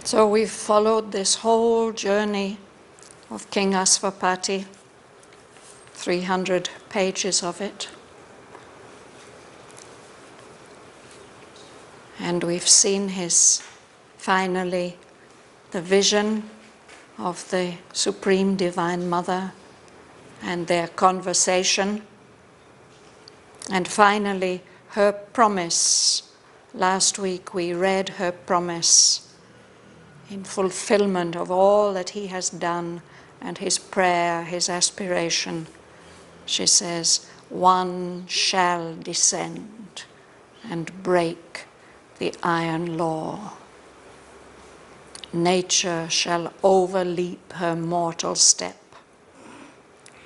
So we've followed this whole journey of King Asvapati, 300 pages of it. And we've seen finally, the vision of the Supreme Divine Mother and their conversation. And finally, her promise. Last week we read her promise in fulfillment of all that he has done and his prayer, his aspiration. She says, one shall descend and break the iron law. Nature shall overleap her mortal step.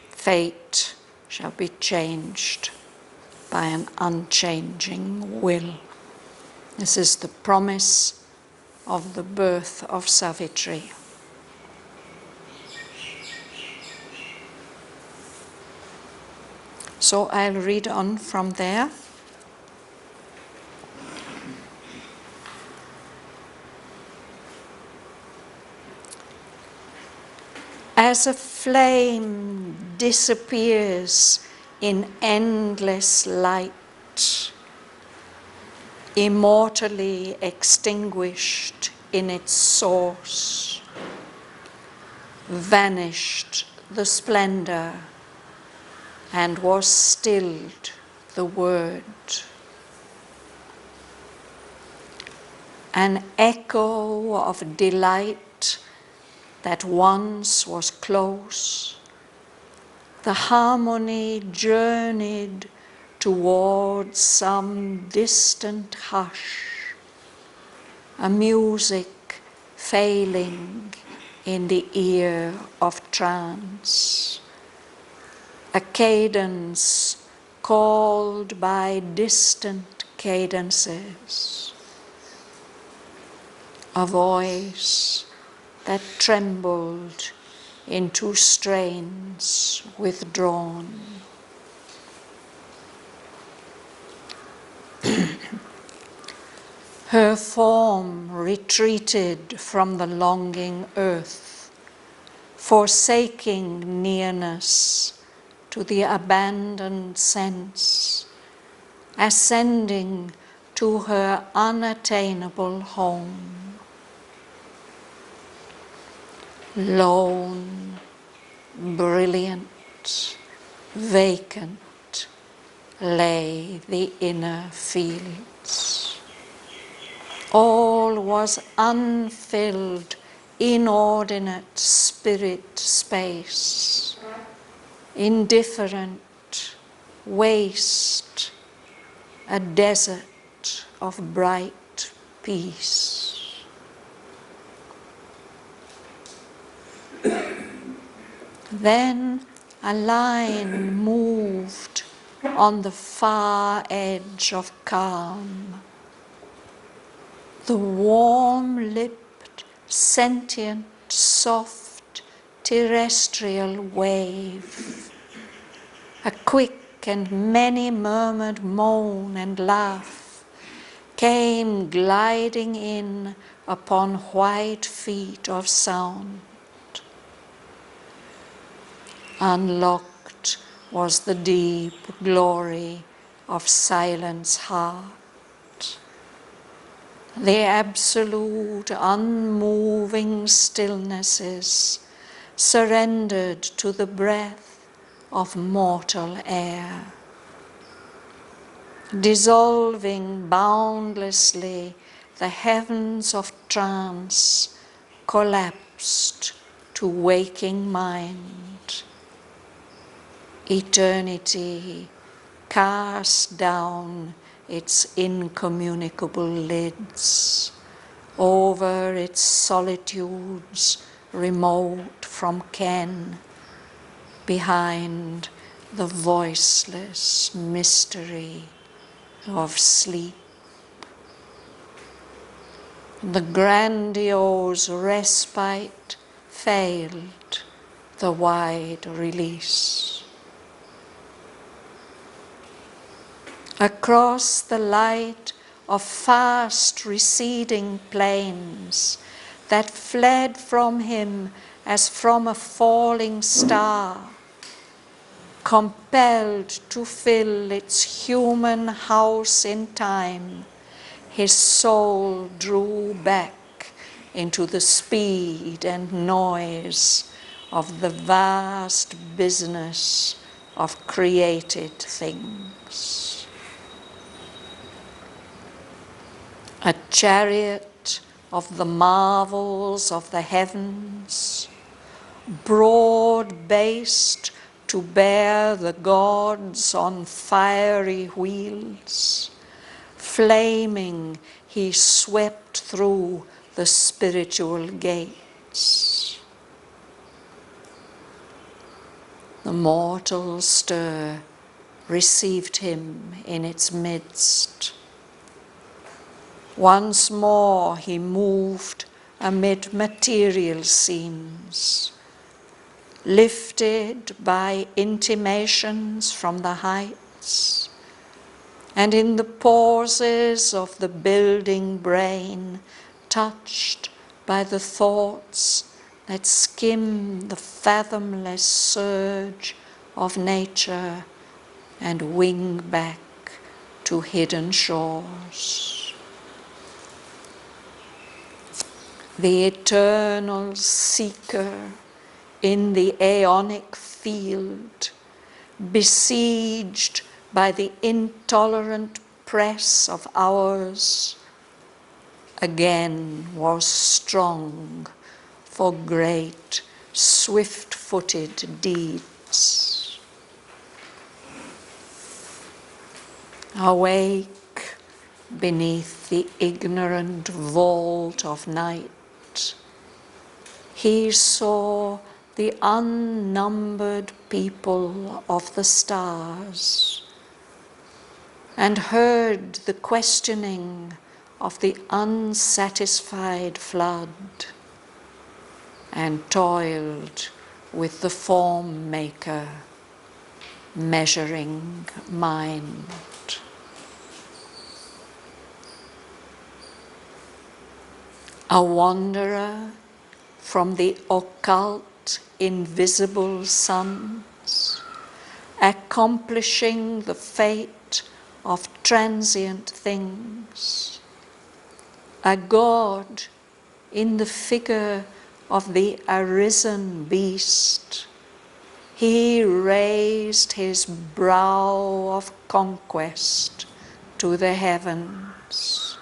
Fate shall be changed by an unchanging will. This is the promise of the birth of Savitri. So I'll read on from there. As a flame disappears in endless light, immortally extinguished in its source, vanished the splendour and was stilled the word. An echo of delight that once was close, the harmony journeyed towards some distant hush, a music failing in the ear of trance, a cadence called by distant cadences, a voice that trembled into strains withdrawn. Her form retreated from the longing earth, forsaking nearness to the abandoned sense, ascending to her unattainable home. Lone, brilliant, vacant lay the inner fields. All was unfilled, inordinate spirit space, indifferent waste, a desert of bright peace. Then a line moved on the far edge of calm. The warm-lipped, sentient, soft, terrestrial wave. A quick and many-murmured moan and laugh came gliding in upon white feet of sound. Unlocked was the deep glory of silence heart. The absolute unmoving stillnesses surrendered to the breath of mortal air, dissolving boundlessly. The heavens of trance collapsed to waking mind. Eternity cast down its incommunicable lids over its solitudes remote from ken, behind the voiceless mystery of sleep. The grandiose respite failed the wide release. Across the light of fast receding plains, that fled from him as from a falling star, compelled to fill its human house in time, his soul drew back into the speed and noise of the vast business of created things. A chariot of the marvels of the heavens, broad-based to bear the gods on fiery wheels, flaming he swept through the spiritual gates. The mortal stir received him in its midst. Once more he moved amid material scenes, lifted by intimations from the heights, and in the pauses of the building brain, touched by the thoughts that skim the fathomless surge of nature and wing back to hidden shores. The eternal seeker in the aeonic field, besieged by the intolerant press of hours, again was strong for great, swift-footed deeds. Awake beneath the ignorant vault of night, he saw the unnumbered people of the stars and heard the questioning of the unsatisfied flood, and toiled with the form maker, measuring mind. A wanderer from the occult, invisible suns, accomplishing the fate of transient things. A god in the figure of the arisen beast, he raised his brow of conquest to the heavens,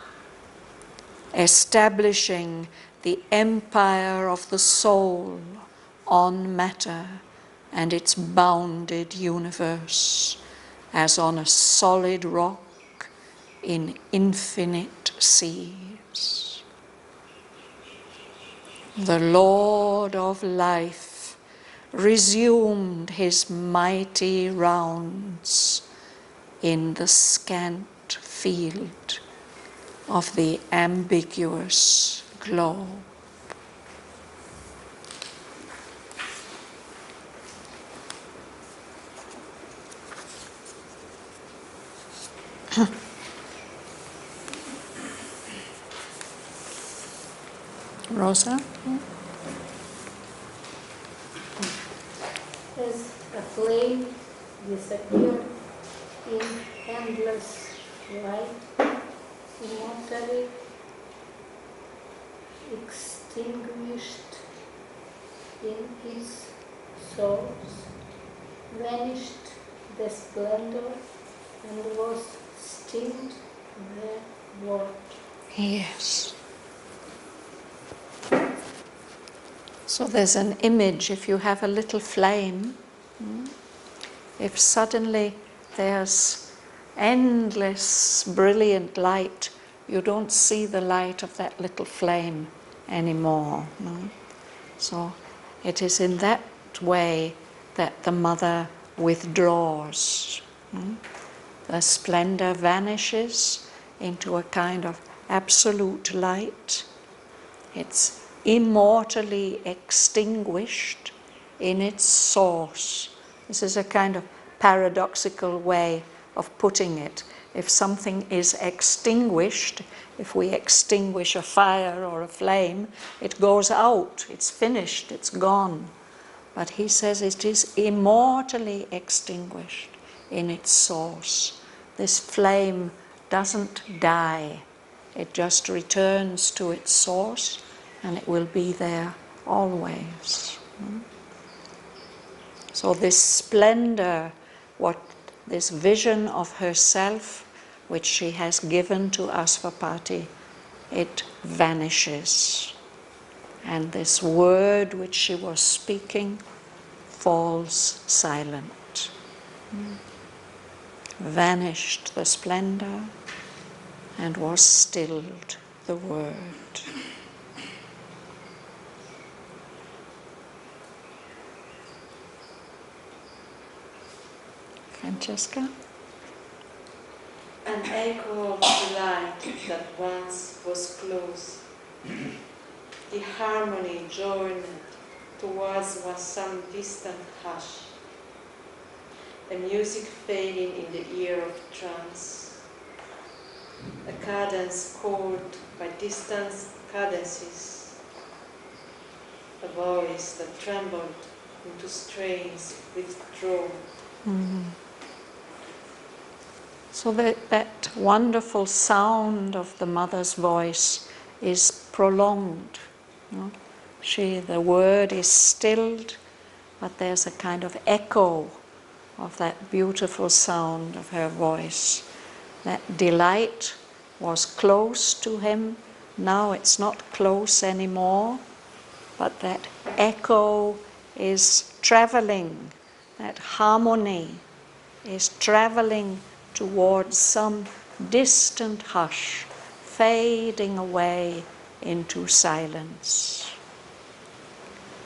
establishing the empire of the soul on matter and its bounded universe, as on a solid rock in infinite seas. The Lord of life resumed his mighty rounds in the scant field of the ambiguous globe. Rosa? As a flame disappeared in endless light, immortally extinguished in his source, vanished the splendour and was stilled the world. Yes. So there's an image, if you have a little flame, if suddenly there's endless brilliant light, you don't see the light of that little flame anymore. So it is in that way that the mother withdraws. The splendour vanishes into a kind of absolute light. It's immortally extinguished in its source. This is a kind of paradoxical way of putting it. if something is extinguished, if we extinguish a fire or a flame, it goes out, it's finished, it's gone. But he says it is immortally extinguished in its source. This flame doesn't die, it just returns to its source and it will be there always. So this splendor, this vision of herself, which she has given to Asvapati, it vanishes. And this word which she was speaking falls silent. Vanished the splendor and was stilled the word. Francesca? An echo of the light that once was close. The harmony journeyed towards some distant hush. The music fading in the ear of trance. A cadence called by distant cadences. A voice that trembled into strains withdrawn. Mm-hmm. So that wonderful sound of the mother's voice is prolonged. The word is stilled, but there's a kind of echo of that beautiful sound of her voice. That delight was close to him, now it's not close anymore, but that echo is traveling, that harmony is traveling towards some distant hush, fading away into silence.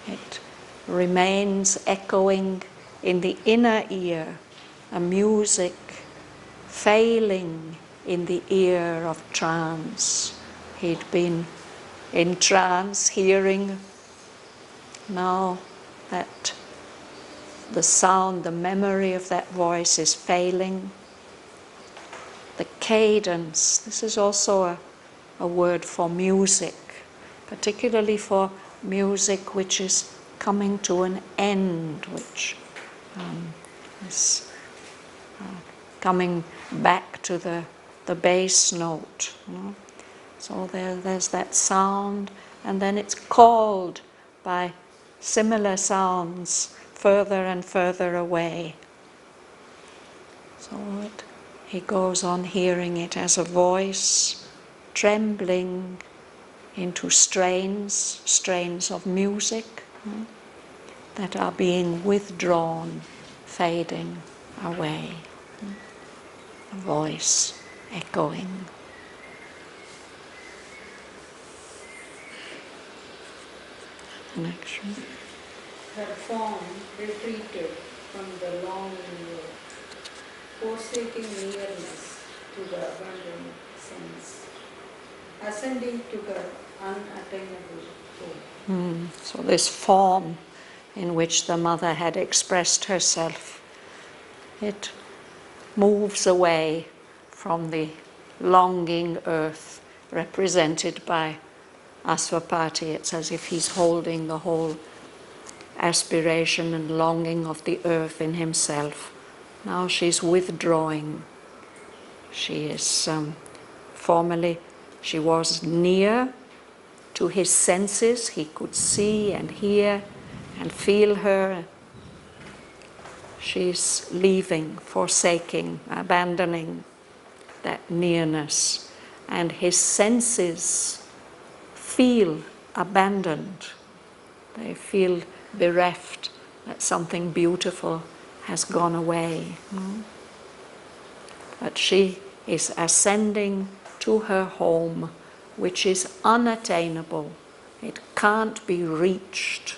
It remains echoing in the inner ear, a music failing in the ear of trance. He'd been in trance, hearing. Now that the sound, the memory of that voice is failing. The cadence, this is also a word for music, particularly for music which is coming to an end, which is coming back to the bass note. So there's that sound, and then it's called by similar sounds further and further away. So he goes on hearing it as a voice trembling into strains of music that are being withdrawn, fading away. A voice echoing. Connection. Her form retreated from the long year, forsaking nearness to the abundant sense, ascending to her unattainable soul. So this form in which the mother had expressed herself, it moves away from the longing earth represented by Asvapati. It's as if he's holding the whole aspiration and longing of the earth in himself. Now she's withdrawing. She is formerly, she was near to his senses. He could see and hear and feel her. She's leaving, forsaking, abandoning that nearness. And his senses feel abandoned. They feel bereft, that something beautiful has gone away. But she is ascending to her home, which is unattainable. It can't be reached.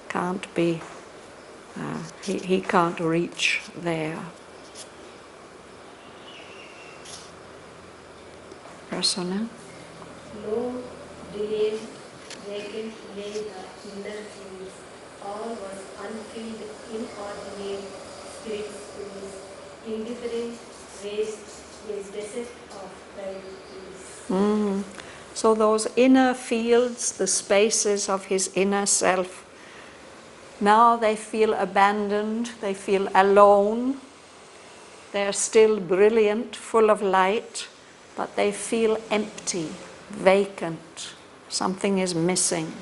Can't be. He can't reach there. Prasanna? Lo, delayed, vacant lay the inner fields. All was unfilled, inordinate spirit space, indifferent, waste Yes, desert of bright peace. So those inner fields, the spaces of his inner self, now they feel abandoned, they feel alone. They're still brilliant, full of light, but they feel empty, vacant. Something is missing.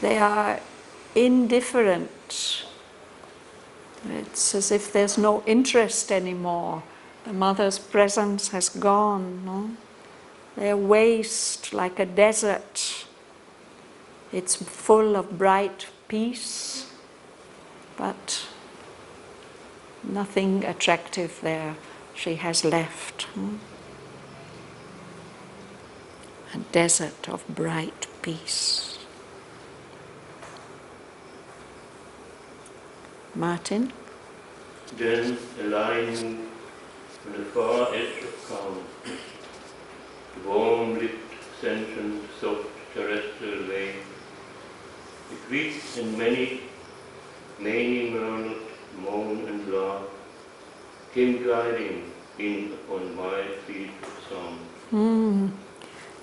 They are indifferent. It's as if there's no interest anymore. The mother's presence has gone. No? They're waste like a desert. It's full of bright peace, but nothing attractive there. She has left. A desert of bright peace. Martin? Then a line moved on the far edge of calm. The warm-lipped, sentient, soft, terrestrial wave. It weeps in many-murmured, moan and laugh, came gliding in upon wide feet of sound.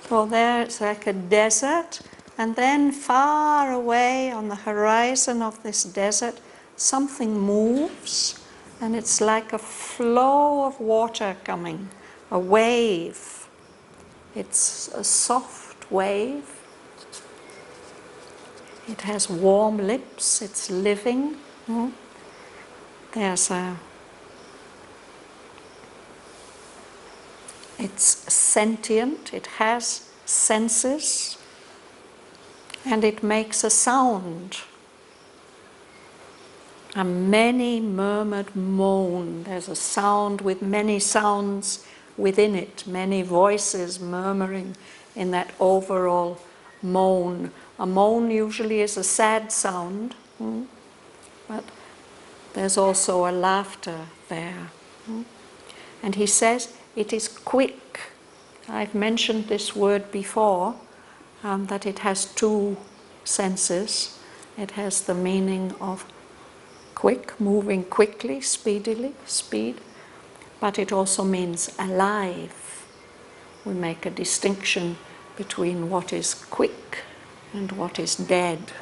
So there it's like a desert, and then far away on the horizon of this desert, something moves, and it's like a flow of water coming, a wave. It's a soft wave. It has warm lips, it's living. It's sentient, it has senses, and it makes a sound. A many-murmured moan. There's a sound with many sounds within it, many voices murmuring in that overall moan. A moan usually is a sad sound, but there's also a laughter there. And he says it is quick. I've mentioned this word before, that it has two senses. It has the meaning of quick, moving quickly, speedily, speed, but it also means alive. We make a distinction between what is quick and what is dead.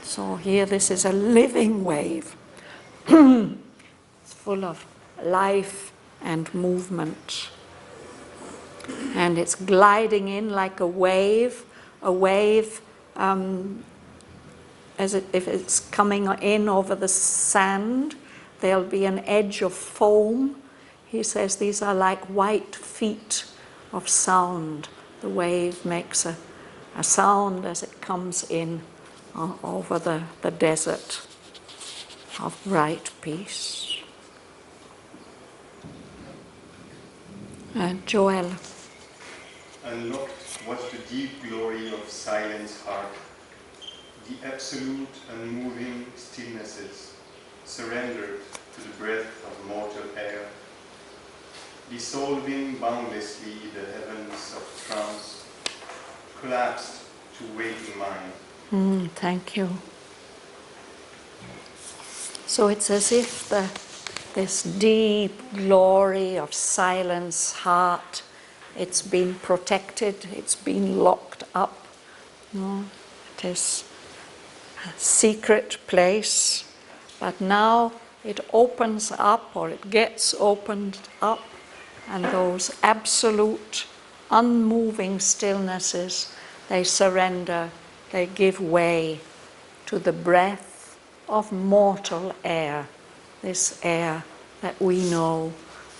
So here this is a living wave. It's full of life and movement. And it's gliding in like a wave as if it's coming in over the sand. There'll be an edge of foam. He says these are like white feet of sound. The wave makes a sound as it comes in over the desert of bright peace. Joel. Unlocked was the deep glory of silence heart, the absolute unmoving stillnesses, surrendered to the breath of mortal air, dissolving boundlessly the heavens of trance, collapsed to waking mind. Thank you. So it's as if this deep glory of silence heart, it's been protected, it's been locked up. It is a secret place, but now it opens up, or it gets opened up, and those absolute unmoving stillnesses, they surrender, they give way to the breath of mortal air, this air that we know,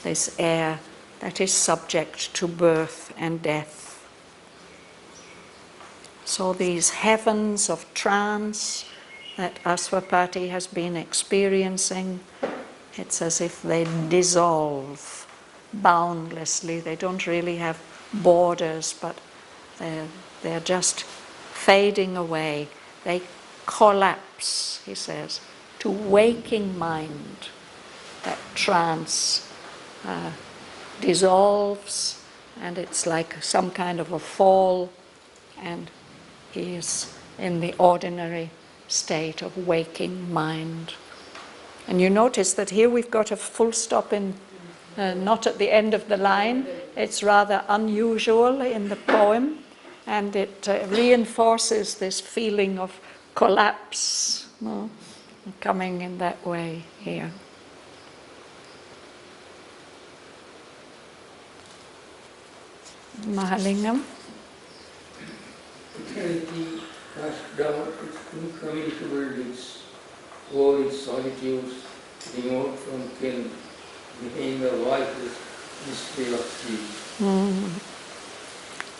this air that is subject to birth and death. So these heavens of trance that Aswapati has been experiencing, it's as if they dissolve boundlessly. They don't really have borders, but they're just fading away. They collapse, he says, to waking mind. That trance dissolves, and it's like some kind of a fall, and he is in the ordinary state of waking mind. And you notice that here we've got a full stop in, not at the end of the line. It's rather unusual in the poem, and it reinforces this feeling of collapse, coming in that way here. Mahalingam. Eternity cast down its incommunicable lids, all its solitudes, remote from ken, behind the voiceless mystery of sleep.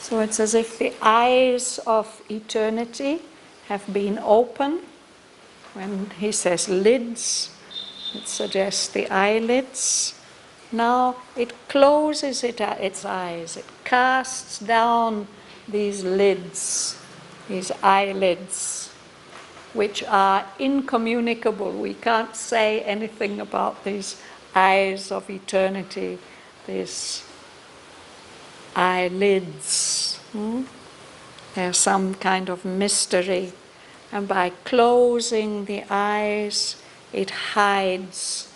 So it's as if the eyes of eternity have been open. When he says lids, it suggests the eyelids. Now it closes its eyes, it casts down these lids, these eyelids, which are incommunicable. We can't say anything about these eyes of eternity, these eyelids. There's some kind of mystery, and by closing the eyes, it hides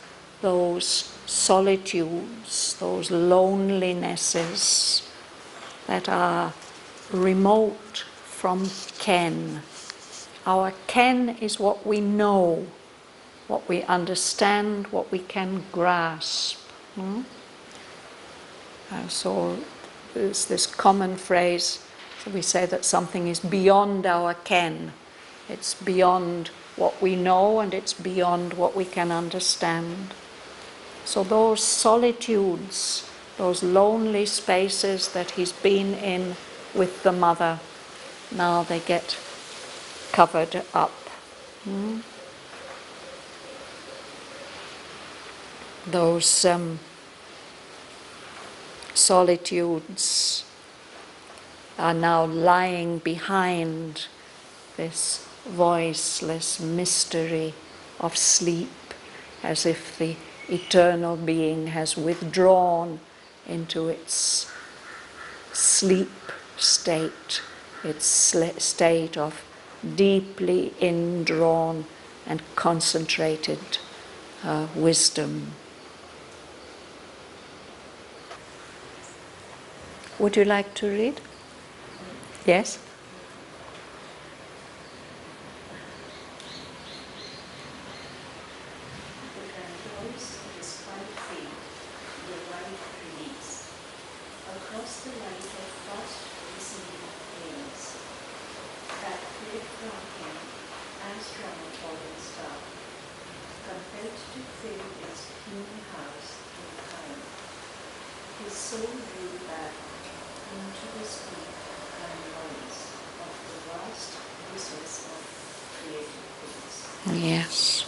those solitudes, those lonelinesses that are remote from ken. Our ken is what we know, what we understand, what we can grasp. So there's this common phrase, so we say that something is beyond our ken. It's beyond what we know, and it's beyond what we can understand. So those solitudes, those lonely spaces that he's been in with the mother, now they get covered up. Those solitudes are now lying behind this voiceless mystery of sleep, as if the eternal being has withdrawn into its sleep state, its state of deeply indrawn and concentrated wisdom. Would you like to read? Yes? Across the light of fast receding flames that fled from him as from a fallen star, compelled to fill its human house in time. His soul drew back into the speed and noise of the vast business of creative things. Yes.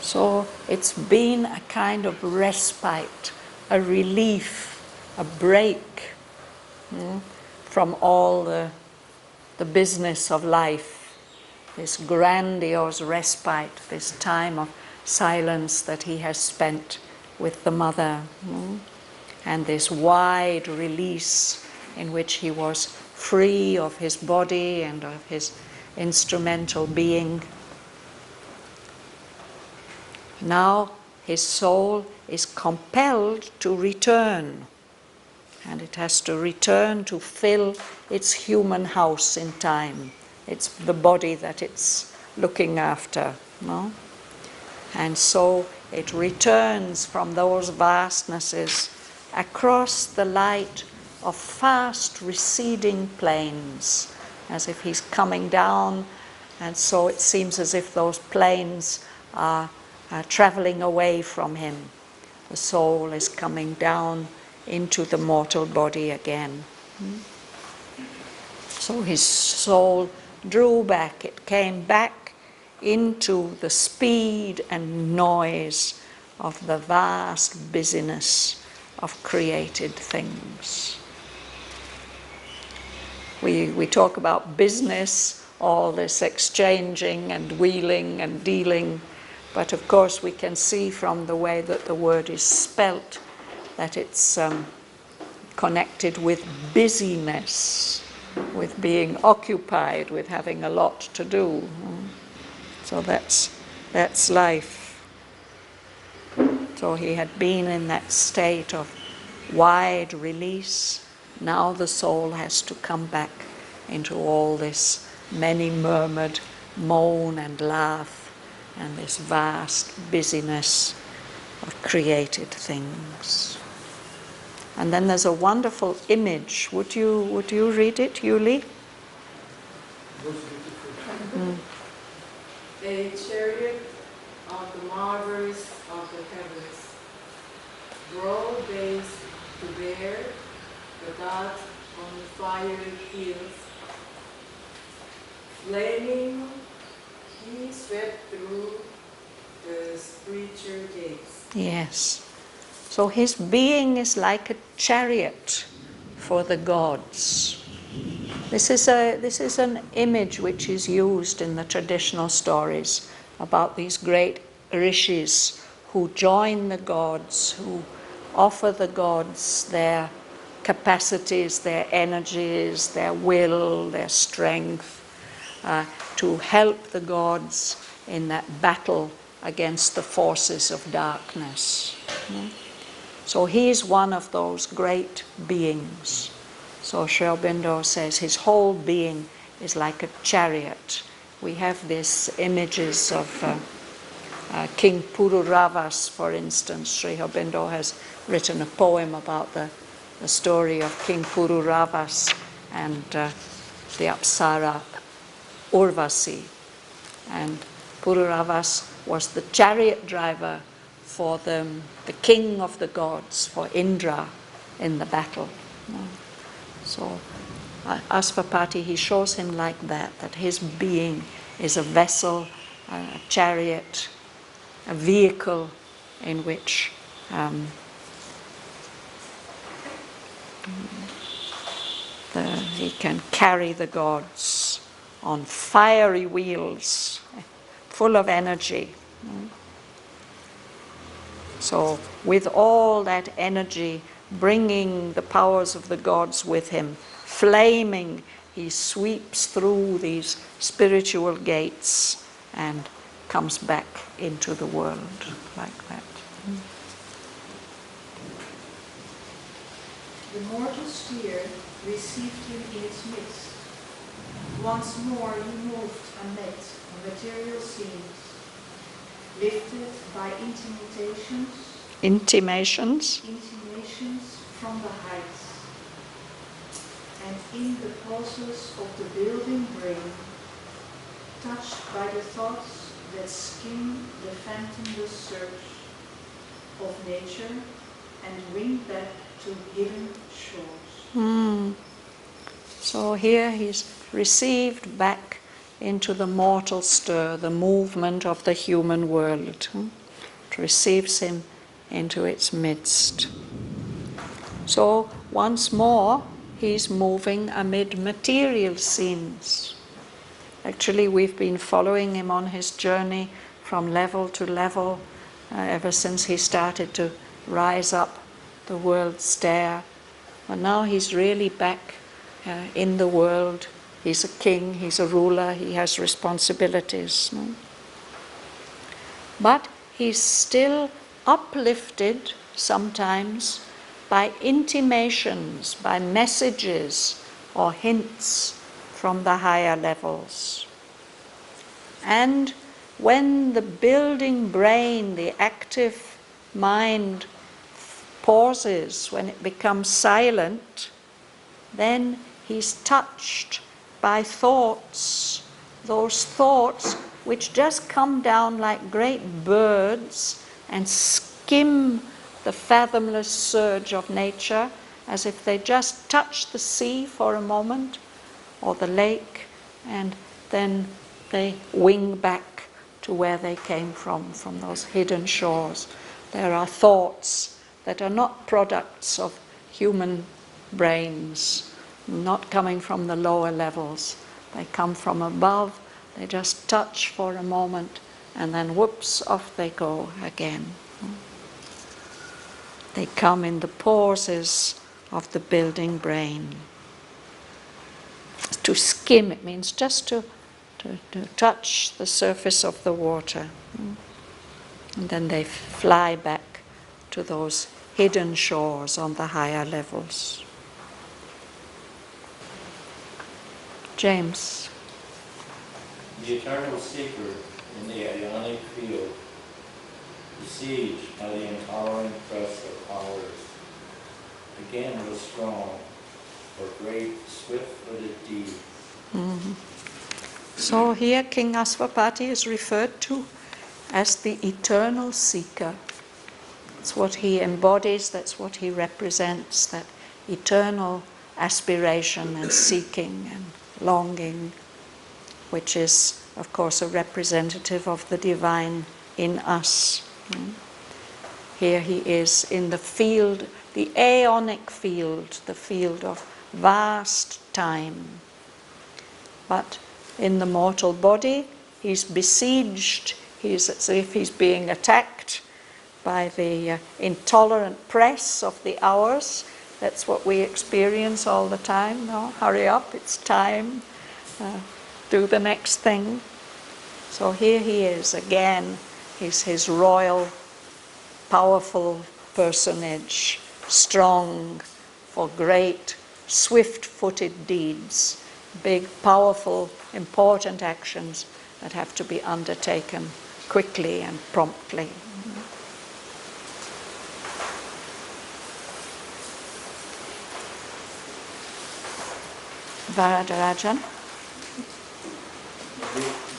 So it's been a kind of respite, a relief, a break from all the business of life, this grandiose respite, this time of silence that he has spent with the mother, and this wide release in which he was free of his body and of his instrumental being. Now his soul is compelled to return, and it has to return to fill its human house in time. It's the body that it's looking after, no? And so it returns from those vastnesses across the light of fast receding plains, as if he's coming down, and so it seems as if those plains are traveling away from him. The soul is coming down into the mortal body again. So his soul drew back, it came back into the speed and noise of the vast busyness of created things. We talk about business, all this exchanging and wheeling and dealing, but of course we can see from the way that the word is spelt that it's connected with busyness, with being occupied, with having a lot to do. So that's life. So he had been in that state of wide release. Now the soul has to come back into all this many-murmured moan and laugh and this vast busyness of created things. And then there's a wonderful image. Would you read it, Yuli? A chariot of the marvels of the heavens, broad-based to bear the gods on fiery hills. Flaming, he swept through the spiritual gates. Yes. So his being is like a chariot for the gods. This is an image which is used in the traditional stories about these great rishis who join the gods, who offer the gods their capacities, their energies, their will, their strength, to help the gods in that battle against the forces of darkness. So he is one of those great beings. So Aurobindo says his whole being is like a chariot. We have these images of King Pururavas, for instance. Sri Aurobindo has written a poem about the story of King Pururavas and the Apsara Urvasi. And Pururavas was the chariot driver for the king of the gods, for Indra in the battle. So Asvapati, he shows him like that his being is a vessel, a chariot, a vehicle in which he can carry the gods on fiery wheels, full of energy. So with all that energy, bringing the powers of the gods with him, flaming, he sweeps through these spiritual gates and comes back into the world like that. The mortal sphere received him in its midst. Once more he moved amid material scenes, lifted by intimations from the heights, and in the pulses of the building brain, touched by the thoughts that skim the phantomless search of nature and wing back to hidden shores. So here he's received back into the mortal stir, the movement of the human world. It receives him into its midst. So once more, he's moving amid material scenes. Actually, we've been following him on his journey from level to level ever since he started to rise up the world stair. But now he's really back in the world. He's a king, he's a ruler, he has responsibilities. But he's still uplifted sometimes by intimations, by messages or hints from the higher levels. And when the building brain, the active mind pauses, when it becomes silent, then he's touched by thoughts, those thoughts which just come down like great birds and skim the fathomless surge of nature, as if they just touch the sea for a moment or the lake, and then they wing back to where they came from those hidden shores. There are thoughts that are not products of human brains, not coming from the lower levels. They come from above, they just touch for a moment, and then whoops, off they go again. They come in the pauses of the building brain. To skim, it means just to touch the surface of the water. And then they fly back to those hidden shores on the higher levels. James. The eternal seeker in the ionic field, besieged by the intolerant press of powers, again was strong for great swift-footed deeds. Mm-hmm. So here King Aswapati is referred to as the eternal seeker. That's what he embodies, that's what he represents, that eternal aspiration and seeking and longing, which is, of course, a representative of the divine in us. Here he is in the field, the aeonic field, the field of vast time. But in the mortal body, he's besieged, he's as if he's being attacked by the intolerant press of the hours. That's what we experience all the time. No, hurry up, it's time. Do the next thing. So here he is again. He's his royal, powerful personage, strong for great, swift-footed deeds, big, powerful, important actions that have to be undertaken quickly and promptly. Varadarajan.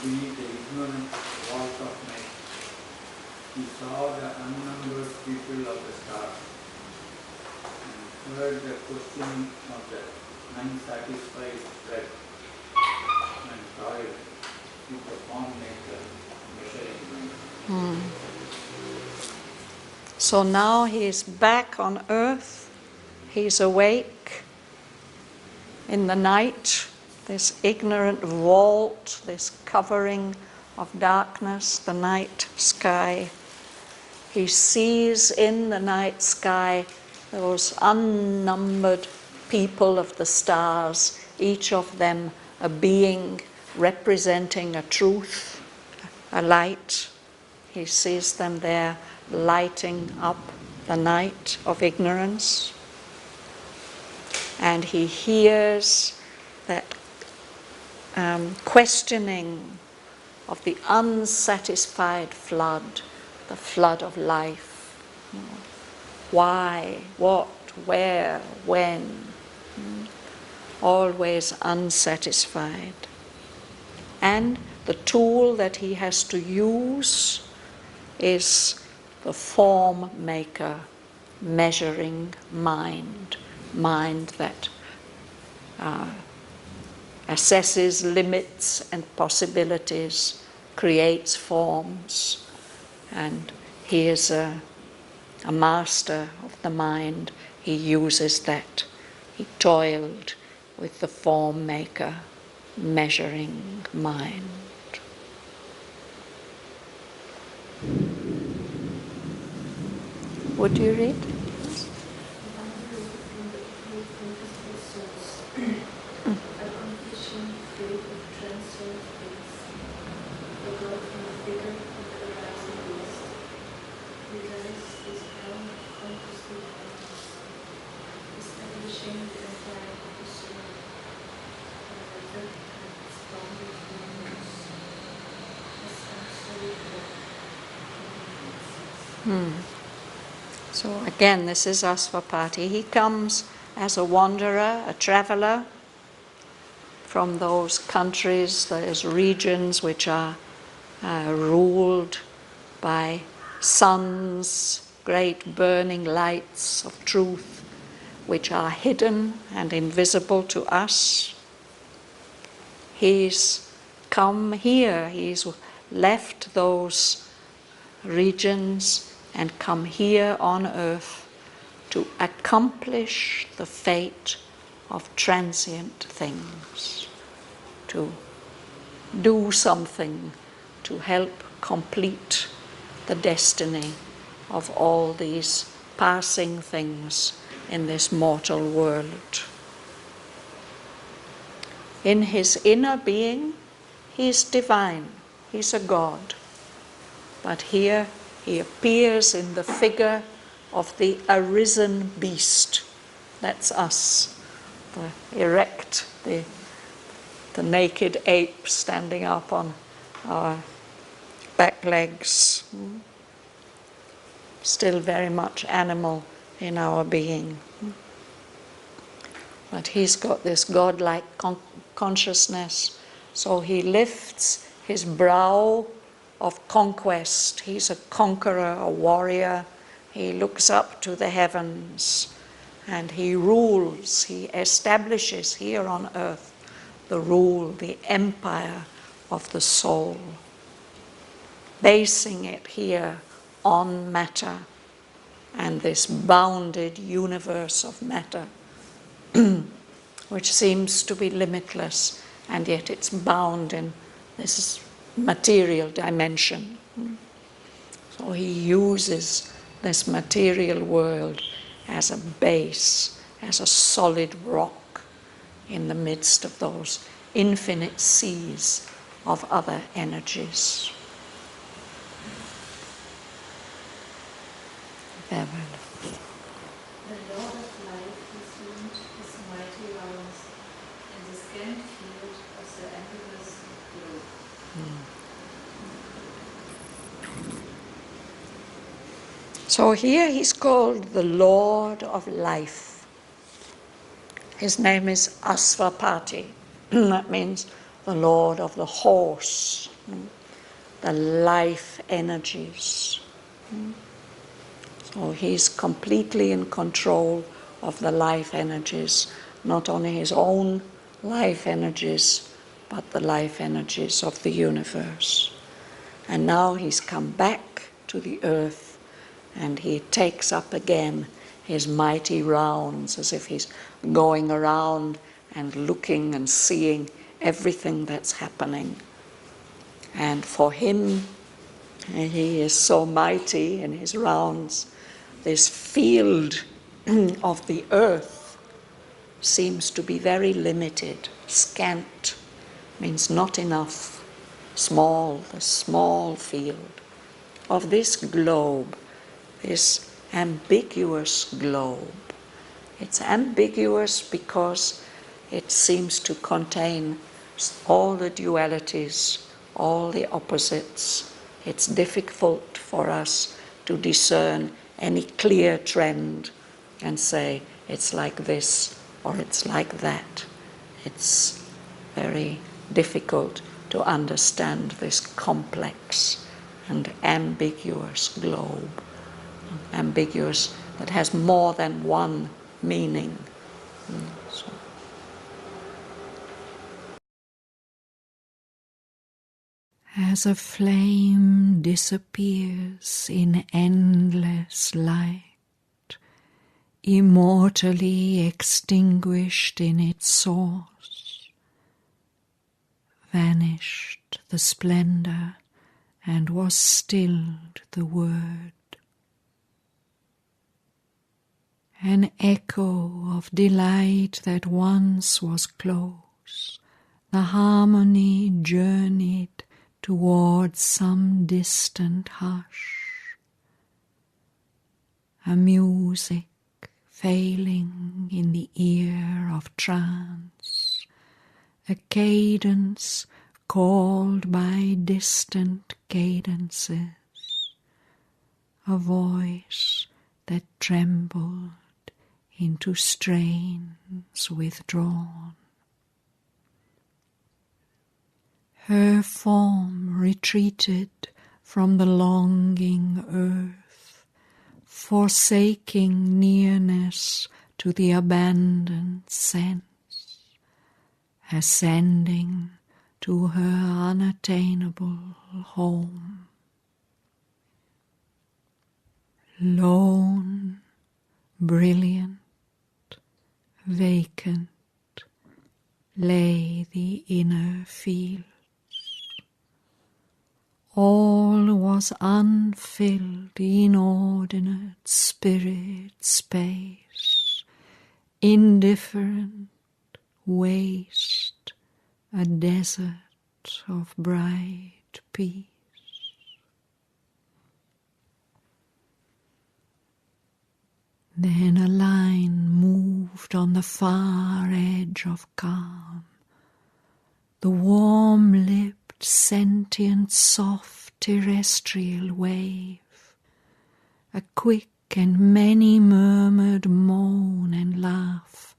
Beneath the ignorant walls of night, he saw the unnumbered people of the stars, and heard the questioning of the unsatisfied breath, and toiled with the form maker measuring mind. So now he's back on earth, he's awake in the night, this ignorant vault, this covering of darkness, the night sky. He sees in the night sky those unnumbered people of the stars, each of them a being representing a truth, a light. He sees them there lighting up the night of ignorance. And he hears that questioning of the unsatisfied flood, the flood of life. Why, what, where, when? Always unsatisfied. And the tool that he has to use is the form maker, measuring mind. Mind that assesses limits and possibilities, creates forms, and he is a master of the mind. He uses that. He toiled with the form maker, measuring mind. Would you read? So again, this is Aswapati. He comes as a wanderer, a traveller from those countries, those regions which are ruled by suns, great burning lights of truth, which are hidden and invisible to us. He's come here, he's left those regions and come here on earth to accomplish the fate of transient things, to do something to help complete the destiny of all these passing things in this mortal world. In his inner being, he's divine, he's a god. But here he appears in the figure of the arisen beast. That's us, the erect, the naked ape standing up on our back legs. Still very much animal in our being. But he's got this godlike consciousness, so he lifts his brow of conquest. He's a conqueror, a warrior. He looks up to the heavens and he rules, he establishes here on earth the rule, the empire of the soul, basing it here on matter and this bounded universe of matter, which seems to be limitless, and yet it's bound in this material dimension. So he uses this material world as a base, as a solid rock in the midst of those infinite seas of other energies. Farewell. The Lord of Life resumed his mighty rounds in the scant field of the endless globe. So here he's called the Lord of Life. His name is Asvapati. That means the Lord of the horse, the life energies. So he's completely in control of the life energies, not only his own life energies, but the life energies of the universe. And now he's come back to the earth and he takes up again his mighty rounds, as if he's going around and looking and seeing everything that's happening. And for him, he is so mighty in his rounds, this field of the earth seems to be very limited. Scant means not enough. Small, the small field of this globe, this ambiguous globe. It's ambiguous because it seems to contain all the dualities, all the opposites. It's difficult for us to discern any clear trend and say it's like this or it's like that. It's very difficult to understand this complex and ambiguous globe. Ambiguous, that has more than one meaning. So. As a flame disappears in endless light, immortally extinguished in its source, vanished the splendour and was stilled the word. An echo of delight that once was close, the harmony journeyed towards some distant hush. A music failing in the ear of trance, a cadence called by distant cadences, a voice that trembled into strains withdrawn. Her form retreated from the longing earth, forsaking nearness to the abandoned sense, ascending to her unattainable home. Lone, brilliant, vacant, lay the inner field. All was unfilled, inordinate spirit space, indifferent waste, a desert of bright peace. Then a line moved on the far edge of calm, the warm-lipped, sentient, soft, terrestrial wave, a quick and many-murmured moan and laugh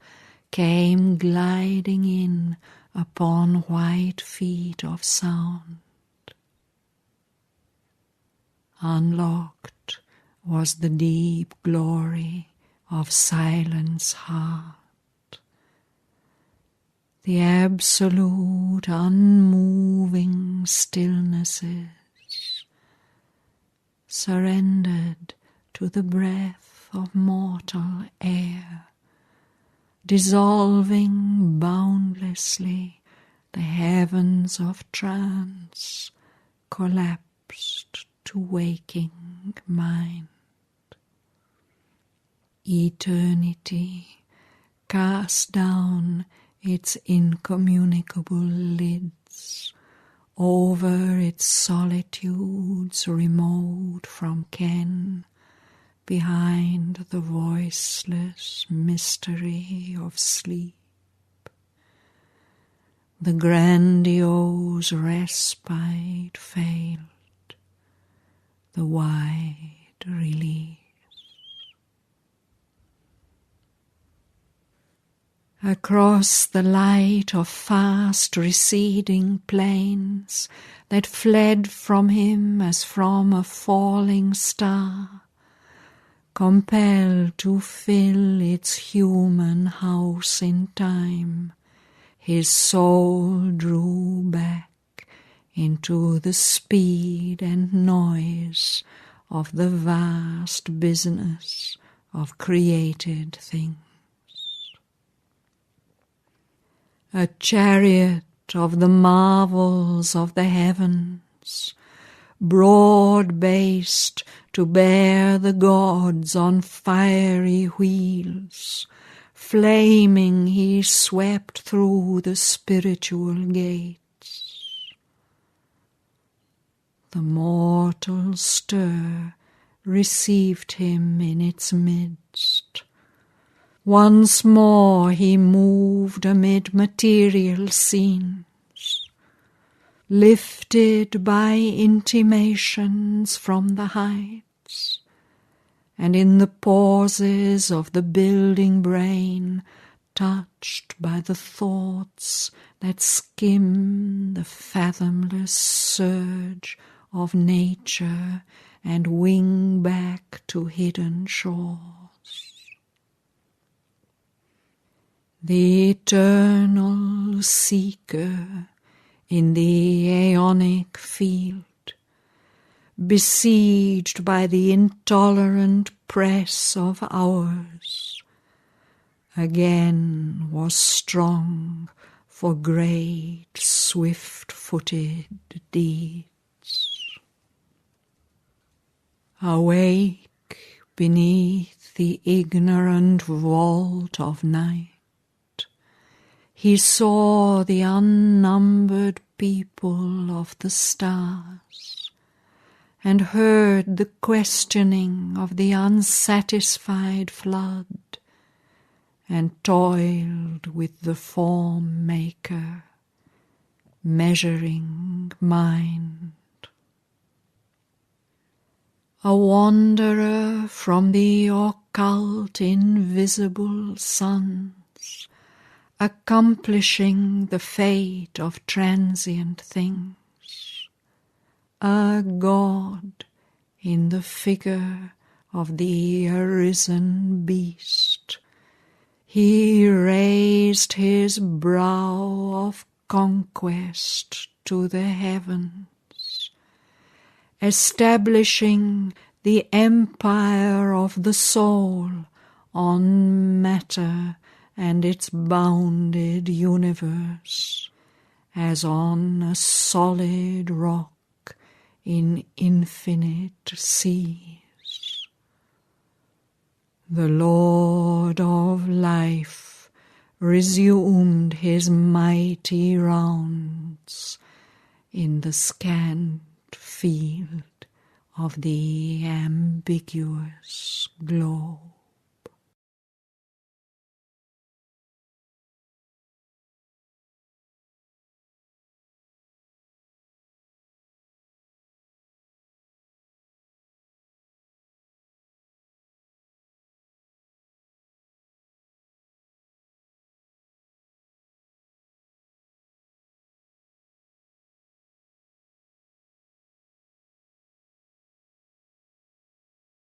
came gliding in upon white feet of sound. Unlocked was the deep glory of silence heart, the absolute unmoving stillnesses, surrendered to the breath of mortal air, dissolving boundlessly. The heavens of trance collapsed to waking mind. Eternity cast down its incommunicable lids over its solitudes remote from ken, behind the voiceless mystery of sleep. The grandiose respite failed, the wide release. Across the light of fast receding plains that fled from him as from a falling star, compelled to fill its human house in time, his soul drew back into the speed and noise of the vast business of created things. A chariot of the marvels of the heavens, broad-based to bear the gods on fiery wheels, flaming he swept through the spiritual gates. The mortal stir received him in its midst. Once more he moved amid material scenes, lifted by intimations from the heights, and in the pauses of the building brain, touched by the thoughts that skim the fathomless surge of nature and wing back to hidden shores. The eternal seeker in the aeonic field, besieged by the intolerant press of hours, again was strong for great swift-footed deeds. Awake beneath the ignorant vault of night, he saw the unnumbered people of the stars, and heard the questioning of the unsatisfied flood, and toiled with the form maker, measuring mind. A wanderer from the occult invisible suns, accomplishing the fate of transient things, a god in the figure of the arisen beast, he raised his brow of conquest to the heavens, establishing the empire of the soul on matter and its bounded universe, as on a solid rock in infinite seas. The Lord of life resumed his mighty rounds in the scant field of the ambiguous glow.